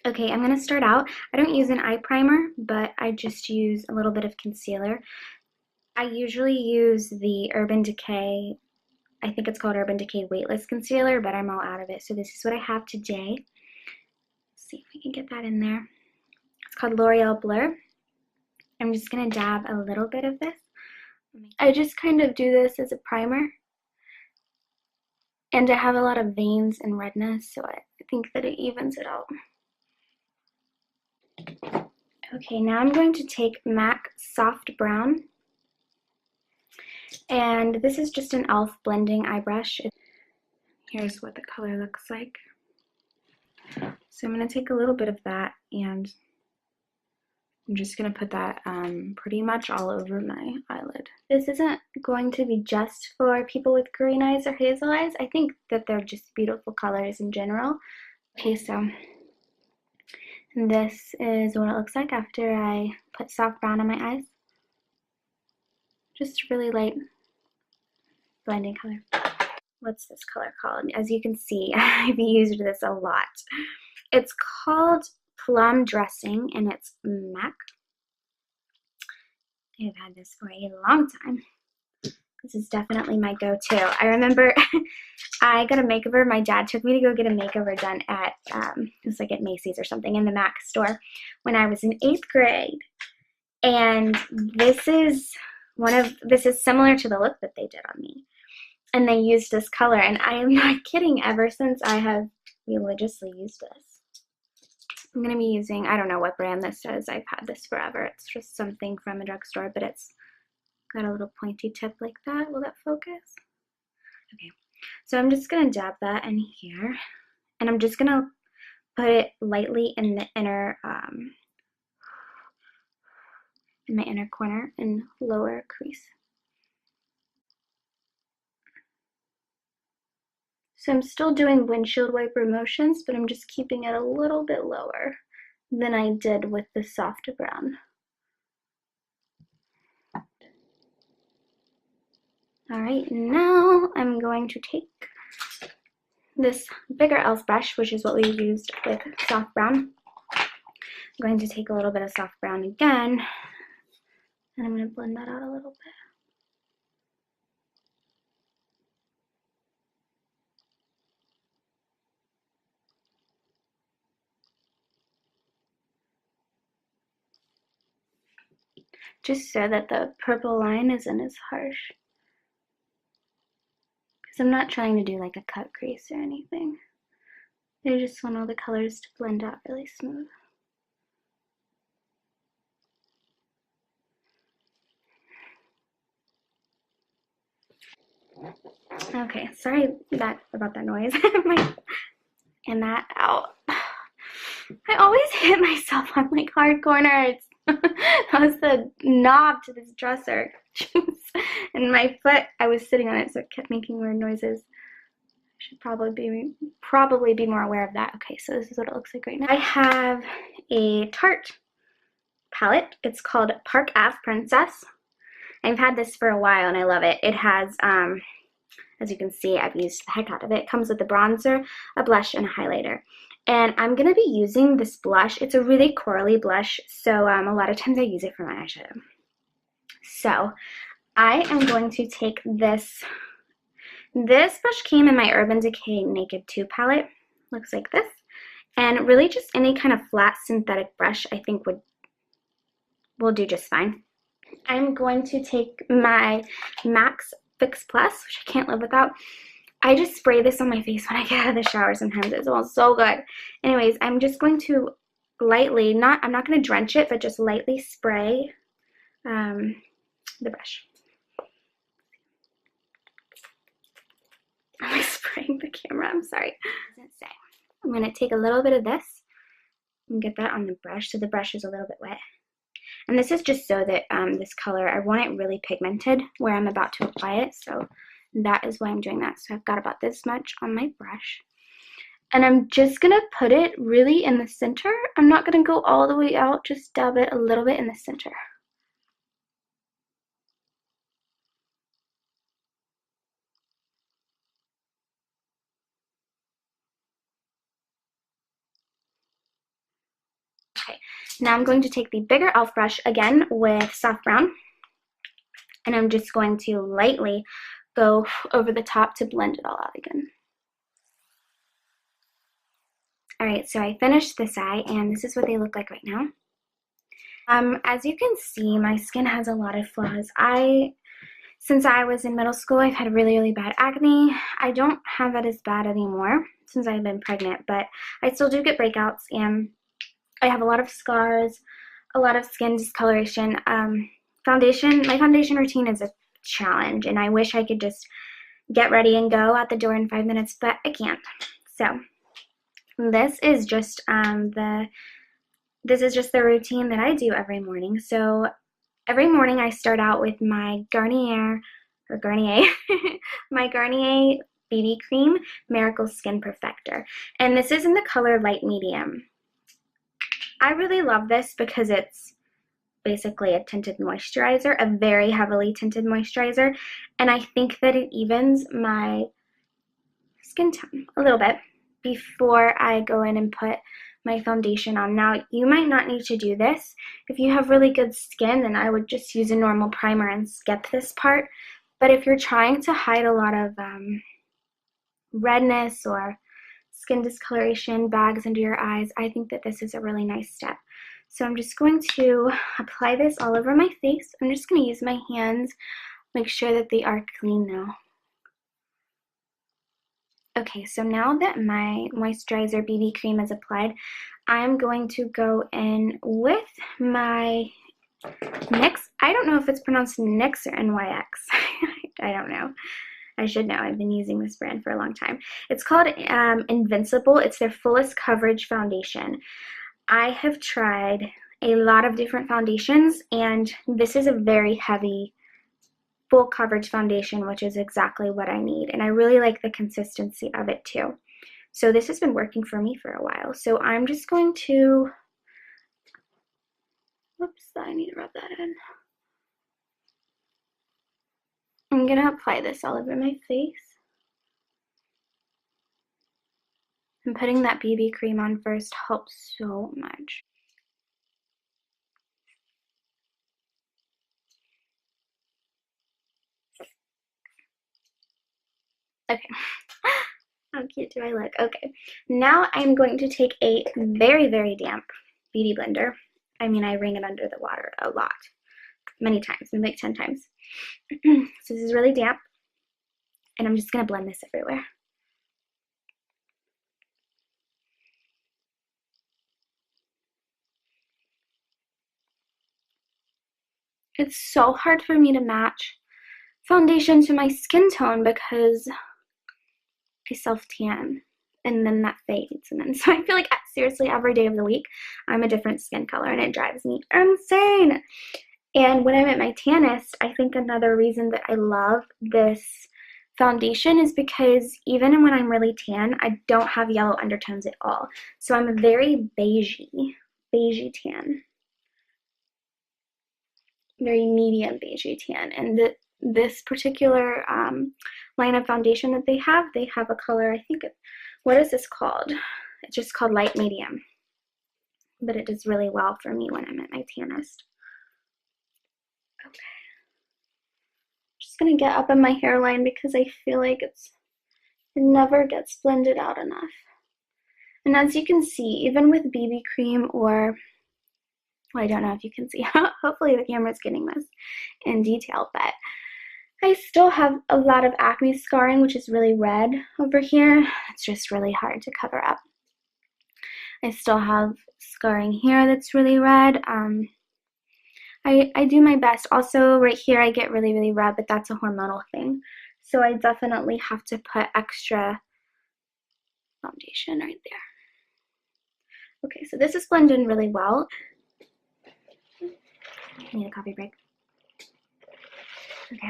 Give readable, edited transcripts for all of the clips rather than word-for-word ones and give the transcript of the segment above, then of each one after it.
Okay, I'm gonna start out. I don't use an eye primer, but I just use a little bit of concealer. I usually use the Urban Decay, I think it's called Urban Decay Weightless Concealer, but I'm all out of it. So this is what I have today. Let's see if we can get that in there. It's called L'Oreal Blur. I'm just gonna dab a little bit of this. I just kind of do this as a primer. And I have a lot of veins and redness, so I think that it evens it out. Okay, now I'm going to take MAC Soft Brown. And this is just an e.l.f. blending eye brush. Here's what the color looks like. So I'm going to take a little bit of that, and I'm just going to put that pretty much all over my eyelid. This isn't going to be just for people with green eyes or hazel eyes. I think that they're just beautiful colors in general. Okay, so this is what it looks like after I put soft brown on my eyes. Just really light blending color. What's this color called? As you can see, I've used this a lot. It's called Plum Dressing, and it's MAC. I've had this for a long time. This is definitely my go-to. I remember I got a makeover. My dad took me to go get a makeover done at, it was like at Macy's or something, in the MAC store when I was in 8th grade. And this is similar to the look that they did on me. And they used this color, and I am not kidding, ever since I have religiously used this. I'm going to be using, I don't know what brand this is. I've had this forever. It's just something from a drugstore, but it's got a little pointy tip like that. Will that focus? Okay, so I'm just going to dab that in here, and I'm just going to put it lightly in the inner, in my inner corner and lower crease. So I'm still doing windshield wiper motions, but I'm just keeping it a little bit lower than I did with the soft brown. All right, now I'm going to take this bigger e.l.f. brush, which is what we used with soft brown. I'm going to take a little bit of soft brown again, and I'm going to blend that out a little bit. Just so that the purple line isn't as harsh. Because I'm not trying to do like a cut crease or anything. I just want all the colors to blend out really smooth. Okay, sorry about that noise. And that out. I always hit myself on like hard corners. That was the knob to this dresser. And my foot, I was sitting on it, so it kept making weird noises. I should probably be more aware of that. Okay, so this is what it looks like right now. I have a Tarte palette. It's called Park Ave Princess. I've had this for a while and I love it. It has, as you can see, I've used the heck out of it. It comes with a bronzer, a blush, and a highlighter. And I'm going to be using this blush. It's a really corally blush, so a lot of times I use it for my eyeshadow. So I am going to take this. This brush came in my Urban Decay Naked 2 palette. Looks like this. And really just any kind of flat synthetic brush I think will do just fine. I'm going to take my MAC Fix Plus, which I can't live without. I just spray this on my face when I get out of the shower sometimes. It smells so good. Anyways, I'm just going to lightly, I'm not going to drench it, but just lightly spray the brush. I'm like spraying the camera, I'm sorry. What does it say? I'm going to take a little bit of this and get that on the brush so the brush is a little bit wet. And this is just so that this color, I want it really pigmented where I'm about to apply it, so that is why I'm doing that. So I've got about this much on my brush. And I'm just going to put it really in the center. I'm not going to go all the way out, just dab it a little bit in the center. Okay, now I'm going to take the bigger e.l.f. brush again with soft brown, and I'm just going to lightly go over the top to blend it all out again. Alright, so I finished this eye, and this is what they look like right now. As you can see, my skin has a lot of flaws. Since I was in middle school, I've had really, really bad acne. I don't have it as bad anymore since I've been pregnant, but I still do get breakouts, and I have a lot of scars, a lot of skin discoloration. My foundation routine is a challenge, and I wish I could just get ready and go out the door in 5 minutes, but I can't. So this is just the routine that I do every morning. So every morning I start out with my Garnier, my Garnier BB Cream Miracle Skin Perfector. And this is in the color light medium. I really love this because it's basically a tinted moisturizer, a very heavily tinted moisturizer. And I think that it evens my skin tone a little bit before I go in and put my foundation on. Now, you might not need to do this. If you have really good skin, then I would just use a normal primer and skip this part. But if you're trying to hide a lot of redness or skin discoloration, bags under your eyes, I think that this is a really nice step. So I'm just going to apply this all over my face. I'm just going to use my hands, make sure that they are clean now. Okay, so now that my moisturizer BB cream is applied, I'm going to go in with my NYX. I don't know if it's pronounced NYX or NYX. I don't know. I should know. I've been using this brand for a long time. It's called Invincible. It's their fullest coverage foundation. I have tried a lot of different foundations, and this is a very heavy full coverage foundation, which is exactly what I need, and I really like the consistency of it too. So this has been working for me for a while. So I'm just going to, whoops, I need to rub that in. I'm gonna apply this all over my face. And putting that BB cream on first helps so much. Okay. How cute do I look? Okay. Now I'm going to take a very, very damp beauty blender. I mean, I wring it under the water a lot. Many times, maybe like 10 times. So this is really damp. And I'm just going to blend this everywhere. It's so hard for me to match foundation to my skin tone because I self-tan and then that fades, and then so I feel like seriously every day of the week I'm a different skin color, and it drives me insane. And when I'm at my tannest, I think another reason that I love this foundation is because even when I'm really tan, I don't have yellow undertones at all. So I'm a very beigey tan. Very medium beigey tan, and this particular line of foundation that they have a color, I think, what is this called? It's just called light medium, but it does really well for me when I'm at my tannest. Okay, just gonna get up on my hairline because I feel like it never gets blended out enough. And as you can see, even with BB cream or, well, I don't know if you can see, hopefully the camera's getting this in detail, but I still have a lot of acne scarring, which is really red over here. It's just really hard to cover up. I still have scarring here that's really red. I do my best. Also, right here I get really, really red, but that's a hormonal thing. So I definitely have to put extra foundation right there. Okay, so this is blended in really well. I need a coffee break. Okay,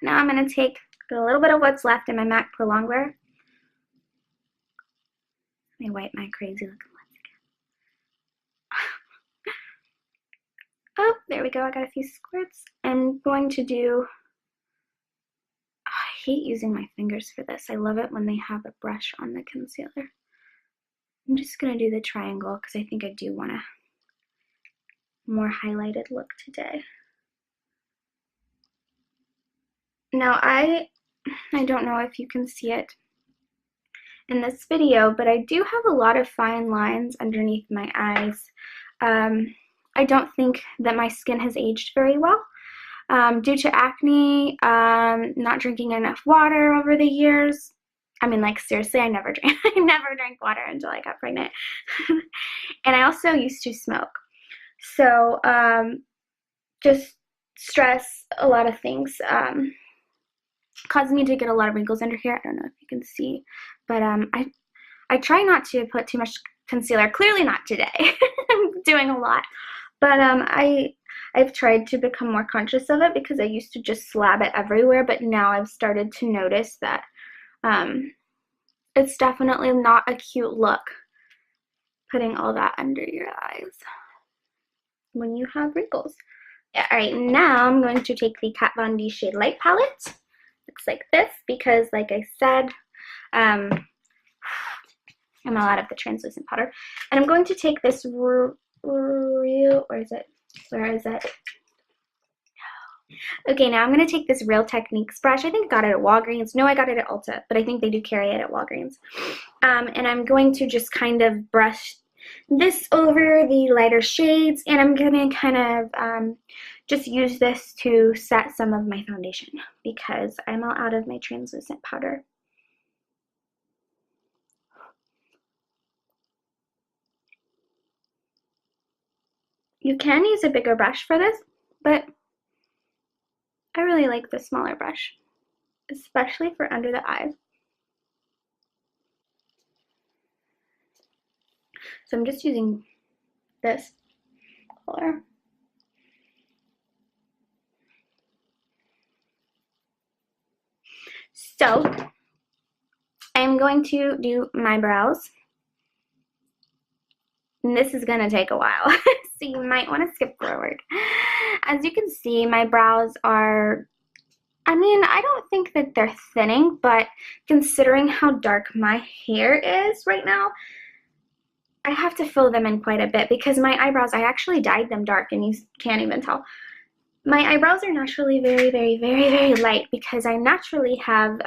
now I'm going to take a little bit of what's left in my MAC Pro Longwear. Let me wipe my crazy looking lips again. Oh, there we go. I got a few squirts. I'm going to do, I hate using my fingers for this. I love it when they have a brush on the concealer. I'm just going to do the triangle because I think I do want to more highlighted look today. Now I don't know if you can see it in this video, but I do have a lot of fine lines underneath my eyes. I don't think that my skin has aged very well due to acne, not drinking enough water over the years. I mean, like, seriously, I never drank water until I got pregnant. And I also used to smoke. So just stress, a lot of things caused me to get a lot of wrinkles under here. I don't know if you can see, but I try not to put too much concealer. Clearly not today. I'm doing a lot. But I've tried to become more conscious of it because I used to just slab it everywhere, but now I've started to notice that it's definitely not a cute look putting all that under your eyes when you have wrinkles. Yeah, all right, now I'm going to take the Kat Von D Shade Light palette. Looks like this because, like I said, I'm out of the translucent powder. And I'm going to take this where is it? Okay, now I'm going to take this Real Techniques brush. I think I got it at Walgreens. No, I got it at Ulta, but I think they do carry it at Walgreens. And I'm going to just kind of brush this over the lighter shades, and I'm going to kind of just use this to set some of my foundation because I'm all out of my translucent powder. You can use a bigger brush for this, but I really like the smaller brush, especially for under the eyes. So I'm just using this color. So I'm going to do my brows. And this is going to take a while, so you might want to skip forward. As you can see, my brows are, I mean, I don't think that they're thinning, but considering how dark my hair is right now, I have to fill them in quite a bit because my eyebrows, I actually dyed them dark and you can't even tell. My eyebrows are naturally very, very, very, very light because I naturally have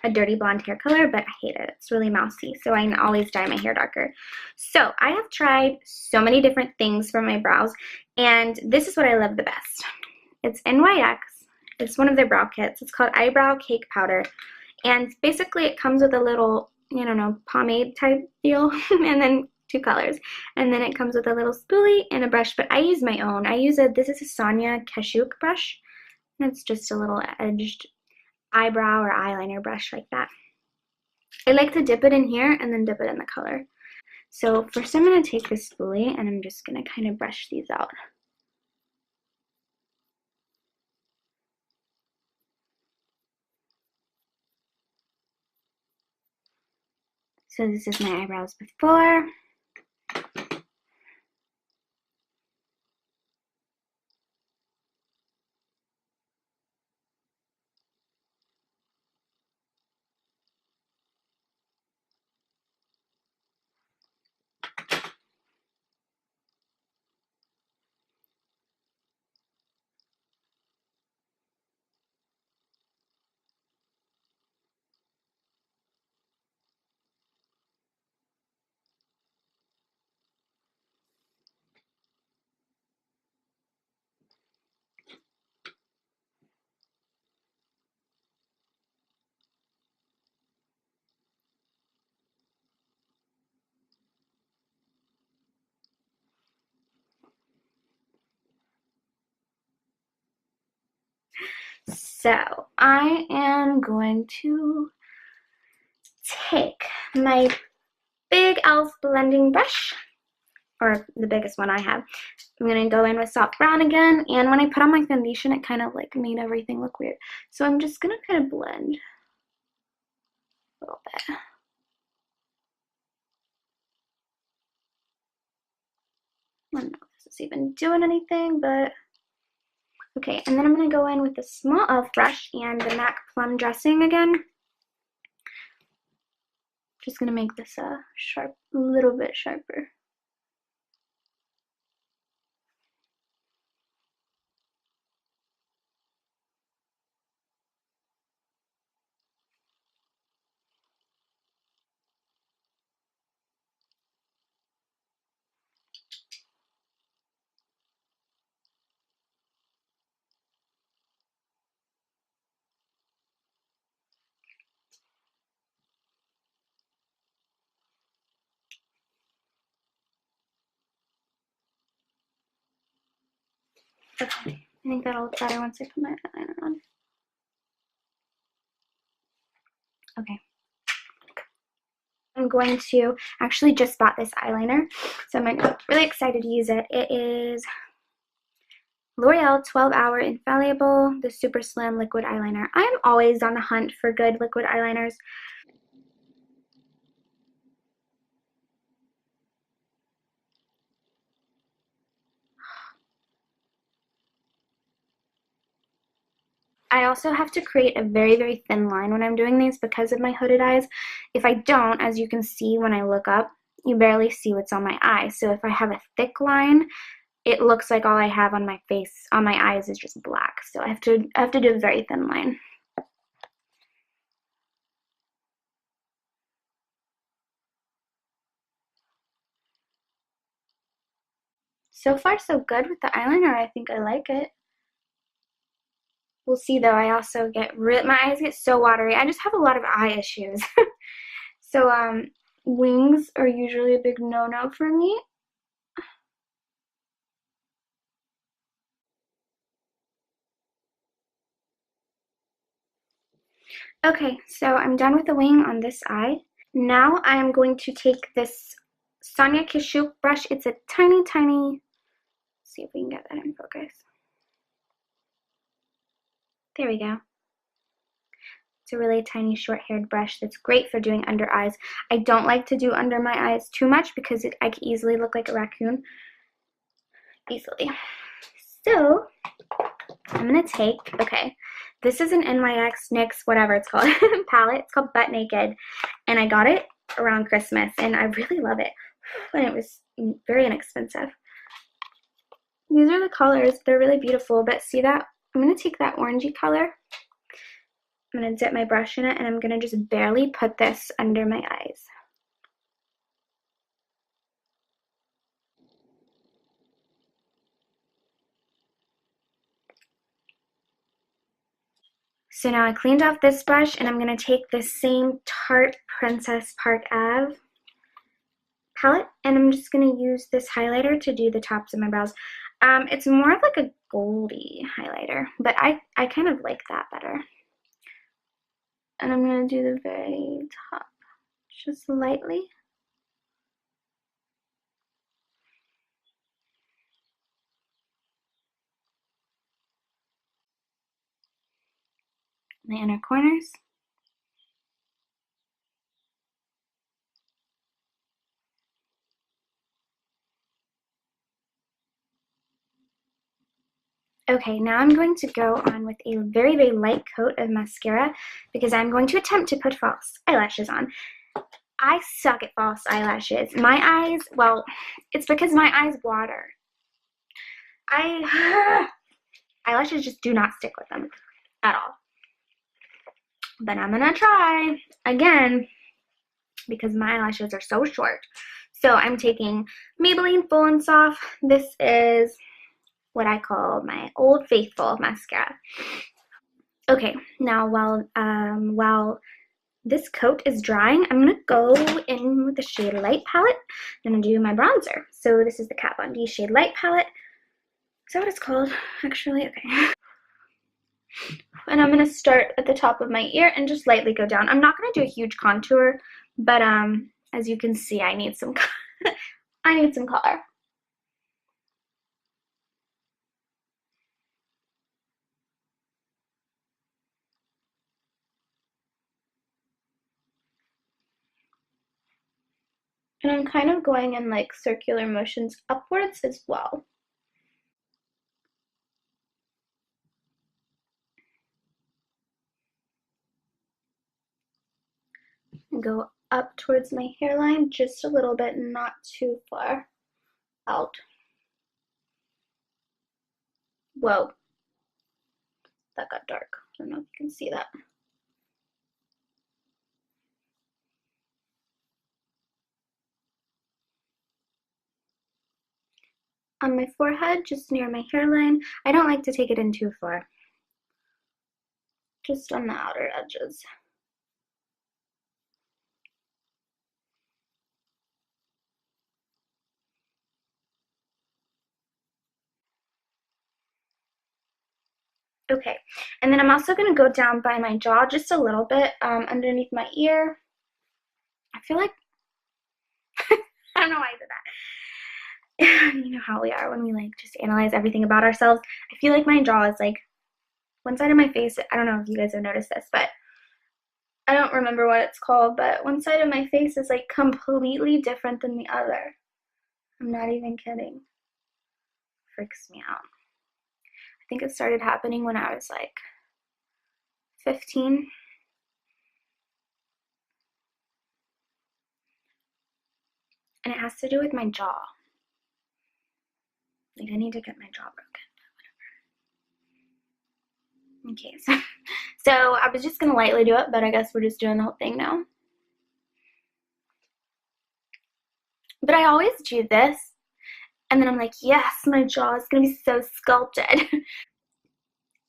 a dirty blonde hair color, but I hate it. It's really mousy, so I always dye my hair darker. So I have tried so many different things for my brows, and this is what I love the best. It's NYX. It's one of their brow kits. It's called Eyebrow Cake Powder, and basically it comes with a little, I don't know, pomade type deal, and then 2 colors, and then it comes with a little spoolie and a brush, but I use my own. This is a Sonia Kashuk brush, and it's just a little edged eyebrow or eyeliner brush like that. I like to dip it in here and then dip it in the color. So first I'm going to take this spoolie and I'm just going to kind of brush these out. So this is my eyebrows before. So I am going to take my big e.l.f. blending brush, or the biggest one I have. I'm going to go in with soft brown again, and when I put on my foundation, it kind of like made everything look weird. So I'm just going to kind of blend a little bit. I don't know if this is even doing anything, but okay. And then I'm going to go in with the small e.l.f. brush and the MAC Plum Dressing again. Just going to make this a little bit sharper. Okay, I think that'll look better once I put my eyeliner on. Okay. I'm going to actually just bought this eyeliner, so I'm really excited to use it. It is L'Oreal 12-Hour Infallible, the Super Slim Liquid Eyeliner. I'm always on the hunt for good liquid eyeliners. I also have to create a very, very thin line when I'm doing these because of my hooded eyes. If I don't, as you can see when I look up, you barely see what's on my eye. So if I have a thick line, it looks like all I have on my face, on my eyes, is just black. So I have to do a very thin line. So far, so good with the eyeliner. I think I like it. We'll see though. I also get my eyes get so watery. I just have a lot of eye issues. So wings are usually a big no-no for me. Okay, so I'm done with the wing on this eye. Now I am going to take this Sonia Kashuk brush. It's a tiny, tiny, let's see if we can get that in focus. There we go. It's a really tiny short-haired brush that's great for doing under eyes. I don't like to do under my eyes too much because I can easily look like a raccoon. Easily. So I'm gonna take, okay, this is an NYX, whatever it's called, palette. It's called Butt Naked, and I got it around Christmas, and I really love it. And it was very inexpensive. These are the colors. They're really beautiful, but see that? I'm gonna take that orangey color. I'm gonna dip my brush in it, and I'm gonna just barely put this under my eyes. So now I cleaned off this brush, and I'm going to take this same Tarte Princess Park Ave palette, and I'm just going to use this highlighter to do the tops of my brows. It's more of like a goldy highlighter, but I kind of like that better. And I'm going to do the very top, just lightly. The inner corners. Okay, now I'm going to go on with a very, very light coat of mascara because I'm going to attempt to put false eyelashes on. I suck at false eyelashes. My eyes, well, it's because my eyes water. Eyelashes just do not stick with them at all. But I'm gonna try again because my eyelashes are so short. So I'm taking Maybelline Full and Soft. This is what I call my Old Faithful mascara. Okay, now while this coat is drying, I'm gonna go in with the Shade Light palette. I'm gonna do my bronzer. So this is the Kat Von D Shade Light palette. Is that what it's called? Actually, okay. And I'm gonna start at the top of my ear and just lightly go down. I'm not gonna do a huge contour, but as you can see, I need some I need some color. And I'm kind of going in like circular motions upwards as well. And go up towards my hairline just a little bit, not too far out. Whoa, that got dark. I don't know if you can see that. On my forehead, just near my hairline. I don't like to take it in too far. Just on the outer edges. Okay, and then I'm also going to go down by my jaw just a little bit, underneath my ear. I feel like, I don't know why I did that. You know how we are when we like just analyze everything about ourselves. I feel like my jaw is like, one side of my face, I don't know if you guys have noticed this, but I don't remember what it's called, but one side of my face is like completely different than the other. I'm not even kidding. Freaks me out. I think it started happening when I was like 15. And it has to do with my jaw. Like, I need to get my jaw broken. Okay, so I was just gonna lightly do it, but I guess we're just doing the whole thing now. But I always do this, and then I'm like, yes, my jaw is gonna be so sculpted.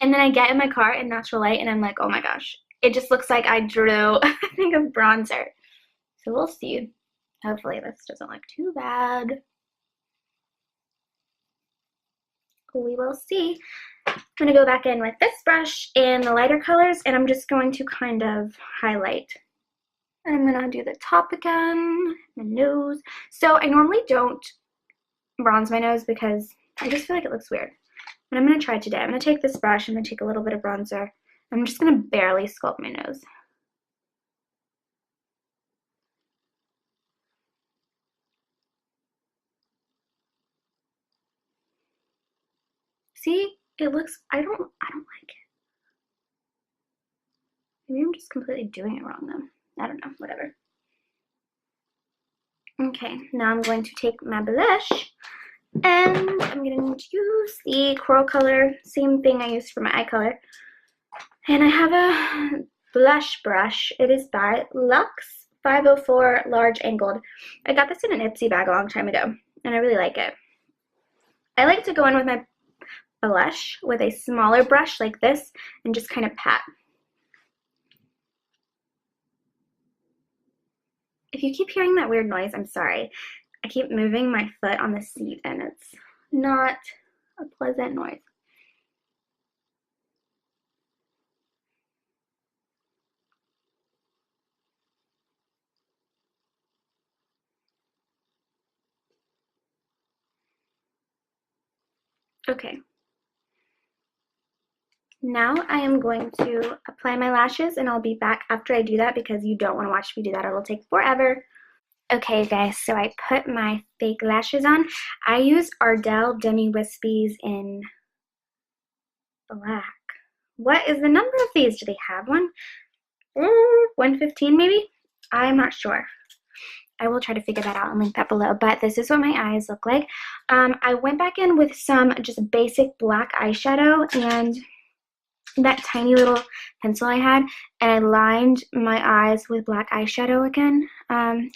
And then I get in my car in natural light, and I'm like, oh my gosh, it just looks like I drew, I think, a bronzer. So we'll see. Hopefully this doesn't look too bad. We will see. I'm going to go back in with this brush in the lighter colors, and I'm just going to kind of highlight. And I'm going to do the top again, the nose. So I normally don't bronze my nose because I just feel like it looks weird. But I'm going to try today. I'm going to take this brush, I'm going to take a little bit of bronzer. I'm just going to barely sculpt my nose. See, it looks, I don't like it. Maybe I'm just completely doing it wrong though. I don't know, whatever. Okay, now I'm going to take my blush and I'm going to use the coral color, same thing I used for my eye color. And I have a blush brush. It is by Luxe 504 Large Angled. I got this in an Ipsy bag a long time ago, and I really like it. I like to go in with my blush with a smaller brush like this and just kind of pat. If you keep hearing that weird noise, I'm sorry. I keep moving my foot on the seat, and it's not a pleasant noise. Okay. Now I am going to apply my lashes, and I'll be back after I do that because you don't want to watch me do that. It'll take forever. Okay guys, so I put my fake lashes on. I use Ardell Demi Wispies in black. What is the number of these? Do they have one? 115 maybe? I'm not sure. I will try to figure that out and link that below, but this is what my eyes look like. I went back in with some just basic black eyeshadow and that tiny little pencil I had, and I lined my eyes with black eyeshadow again,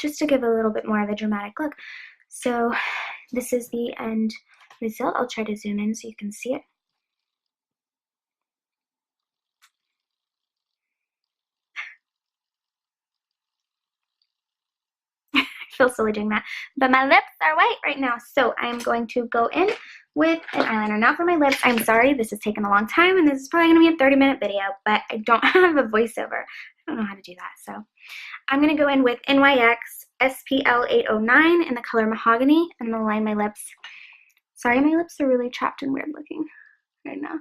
just to give a little bit more of a dramatic look. So this is the end result. I'll try to zoom in so you can see it. I feel silly doing that, but my lips are white right now, so I'm going to go in with an eyeliner. Now for my lips, I'm sorry, this has taken a long time, and this is probably going to be a 30-minute video, but I don't have a voiceover. I don't know how to do that, so I'm going to go in with NYX SPL 809 in the color Mahogany, and I'm going to line my lips. Sorry, my lips are really chapped and weird looking right now.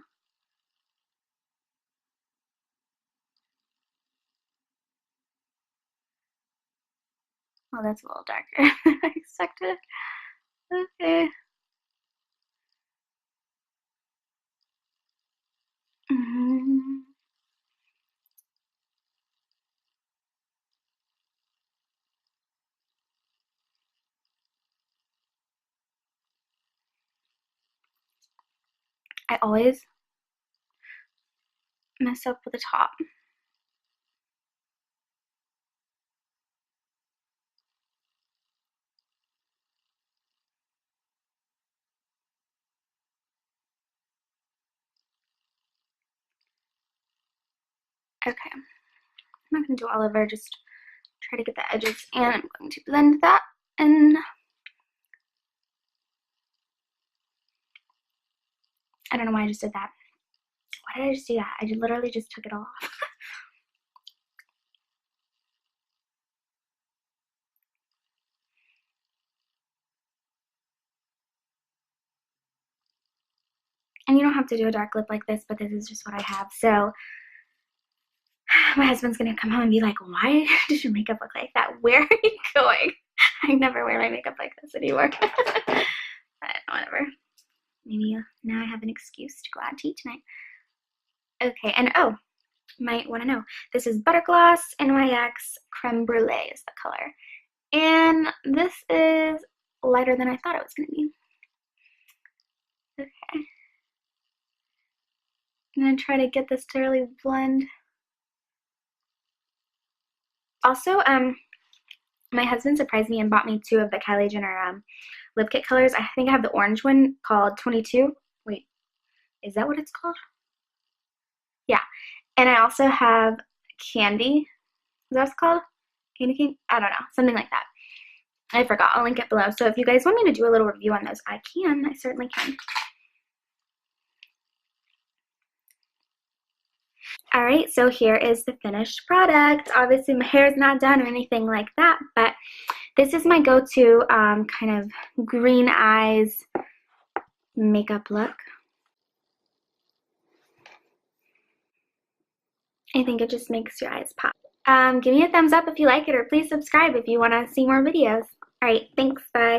Oh, that's a little darker than I expected. Okay. I always mess up with the top. Okay, I'm not going to do all over, just try to get the edges, and I'm going to blend that in. I don't know why I just did that. Why did I just do that? I literally just took it all off. And you don't have to do a dark lip like this, but this is just what I have. So my husband's gonna come home and be like, why does your makeup look like that? Where are you going? I never wear my makeup like this anymore. But whatever. Maybe now I have an excuse to go out to eat tonight. Okay, and oh, might want to know, this is Butter Gloss NYX Creme Brulee is the color. And this is lighter than I thought it was going to be. Okay. I'm going to try to get this to really blend. Also, my husband surprised me and bought me 2 of the Kylie Jenner lip kit colors. I think I have the orange one called 22. Wait, is that what it's called? Yeah. And I also have Candy. Is that what it's called? Candy cane? I don't know. Something like that. I forgot. I'll link it below. So if you guys want me to do a little review on those, I can. I certainly can. Alright, so here is the finished product. Obviously my hair is not done or anything like that, but this is my go-to kind of green eyes makeup look. I think it just makes your eyes pop. Give me a thumbs up if you like it, or please subscribe if you want to see more videos. Alright, thanks, bye.